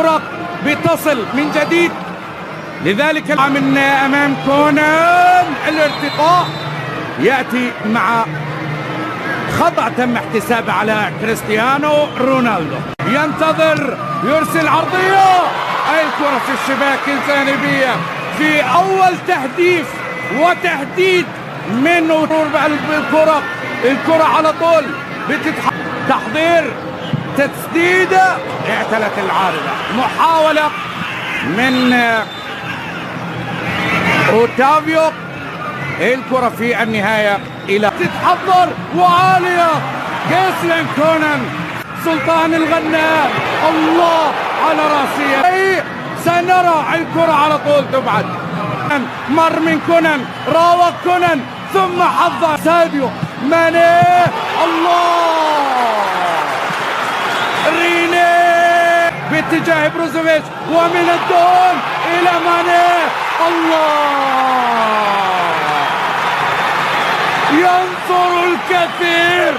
الكرة بتصل من جديد، لذلك من أمام كونان الارتقاء يأتي مع خطأ تم احتسابه على كريستيانو رونالدو. ينتظر، يرسل عرضية، الكرة في الشباك الجانبية في أول تهديف وتهديد من الكرة على طول تحضير تسديدة، اعتلت العارضة. محاولة من اوتافيو، الكرة في النهاية إلى تتحضر وعالية جيسلين كونان سلطان الغناء. الله على راسية، سنرى الكرة على طول تبعد. مر من كونان، راوغ كونان، ثم حظ ساديو ماني. الله، ريني باتجاه بروزوفيتش، ومن الدون إلى ماني. الله، ينظر الكثير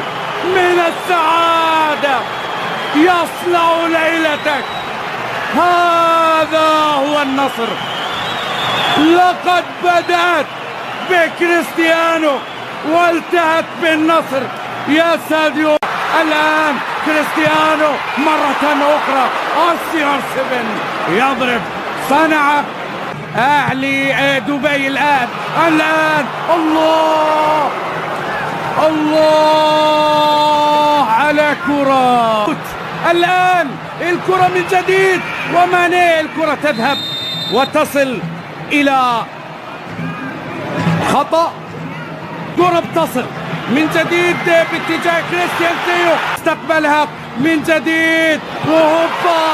من السعادة، يصنع ليلتك. هذا هو النصر. لقد بدأت بكريستيانو وانتهت بالنصر يا ساديو. الآن كريستيانو مرة أخرى، CR7 يضرب، صنع أهلي دبي الآن. الله الله على كرة. الآن الكرة من جديد، وماني الكرة تذهب وتصل إلى خطأ. كرة بتصل من جديد باتجاه كريستيان تيو، استقبلها من جديد وهوبا.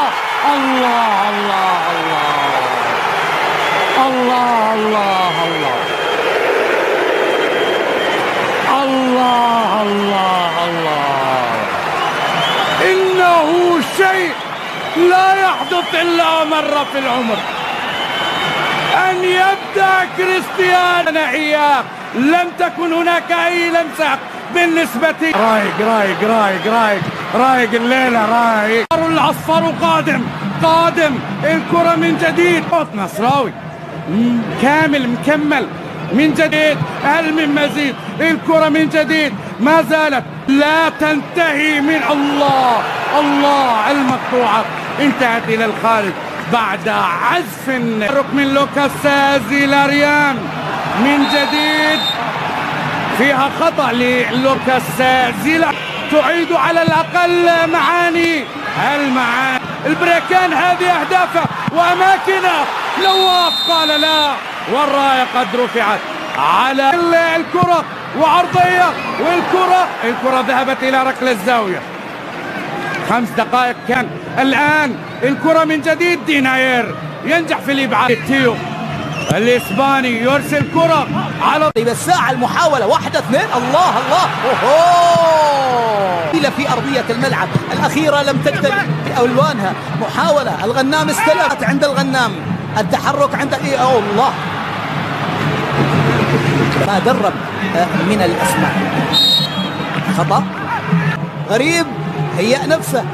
الله الله الله الله الله الله الله الله. إنه شيء لا يحدث إلا مرة في العمر، أن يبدأ كريستيانو إياه. لم تكن هناك أي لمسة بالنسبة. رايق الليلة، رايق. العصفر قادم الكرة من جديد. نصراوي كامل مكمل من جديد. هل من مزيد؟ الكرة من جديد ما زالت لا تنتهي من الله المقطوعة انتهت إلى الخارج بعد عزف من لوكاس زيلاريان. من جديد فيها خطأ للوكاس زيلاريان، تعيد على الأقل معاني البريكان. هذه أهدافه وأماكنه. نواف قال لا، والراية قد رفعت على الكرة وعرضية، والكرة ذهبت إلى ركل الزاوية. 5 دقائق كان. الآن الكرة من جديد، ديناير ينجح في الإبعاد. تيو الإسباني يرسل كرة على الساعة. المحاولة 1-2. الله أوه، في أرضية الملعب الأخيرة لم تكتمل بألوانها. محاولة، الغنام استلمت عند الغنام، التحرك عند الله ما درب من الأسماء. خطأ غريب، هيأ نفسه،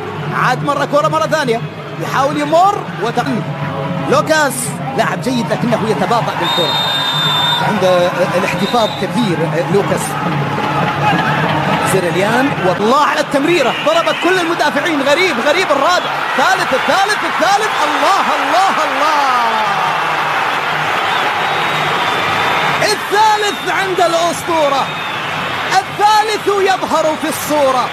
عاد كرة مرة ثانية، يحاول يمر لوكاس لاعب جيد لكنه يتباطأ بالكرة، عند الاحتفاظ كثير لوكاس. زيرليان، والله على التمريرة، ضربت كل المدافعين. غريب الرابع، الثالث. الله الثالث عند الأسطورة، الثالث يظهر في الصورة.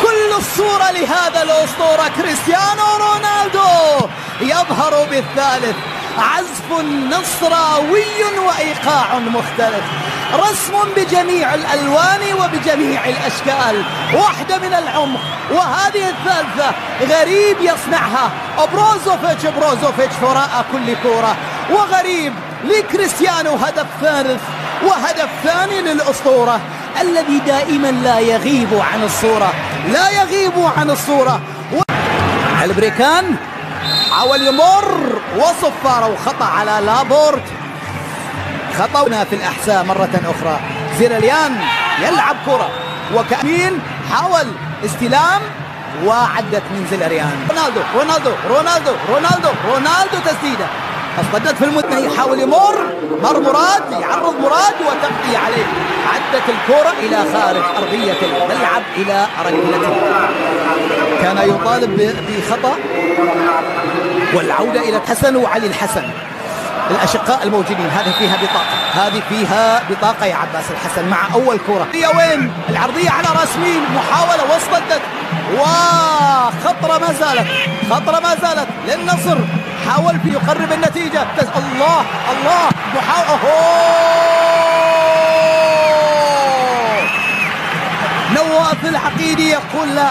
كل الصورة لهذا الأسطورة كريستيانو رونالدو يظهر بالثالث. عزف نصراوي وإيقاع مختلف، رسم بجميع الألوان وبجميع الأشكال، واحدة من العمق، وهذه الثالثة غريب يصنعها. بروزوفيتش وراء كل كرة، وغريب لكريستيانو هدف ثالث وهدف ثاني للأسطورة الذي دائما لا يغيب عن الصورة. البريكان حاول يمر وصفار، وخطأ على لابورت. خطأنا في الأحساء مرة أخرى. زيرليان يلعب كرة، وكأمين حاول استلام وعدت من زلريان. رونالدو رونالدو رونالدو رونالدو رونالدو تسديده اصطدت في المدة، يحاول يمر مراد، يعرض مراد وتغطية عليه. عدت الكرة إلى خارج أرضية الملعب إلى ركلته. كان يطالب بخطأ والعودة إلى حسن وعلي الحسن الأشقاء الموجودين. هذه فيها بطاقة، هذه فيها بطاقة يا عباس الحسن مع أول كرة. هي وين العرضية على راس مين؟ محاولة واصطدت وخطرة ما زالت، خطرة ما زالت للنصر. حاول في يقرب النتيجة. الله الله محاولة. نواف العقيدي يقول له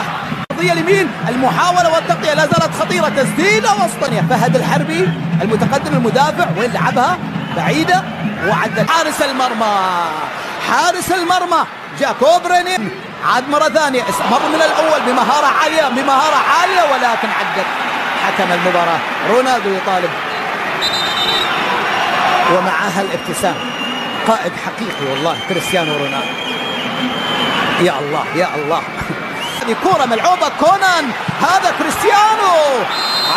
قضية اليمين. المحاولة والتغطية لا زالت خطيرة. تسديدة وسطنية. فهد الحربي المتقدم المدافع وين لعبها بعيدة وعدت حارس المرمى. حارس المرمى جاكوب ريني عاد مرة ثانية، مر من الأول بمهارة عالية، بمهارة عالية، ولكن عدت حكم المباراة. رونالدو يطالب ومعها الابتسام. قائد حقيقي والله كريستيانو رونالدو. يا الله يا الله. هذه كرة ملعوبة كونان، هذا كريستيانو.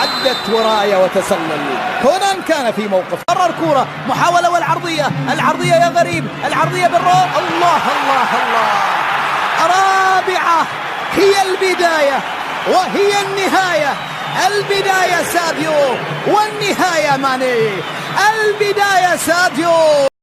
عدت ورايا وتسلل. كونان كان في موقف، قرر كرة محاولة والعرضية. العرضية يا غريب، العرضية بالروح. الله الله الله. رابعة هي البداية وهي النهاية. البداية ساديو والنهاية ماني. البداية ساديو.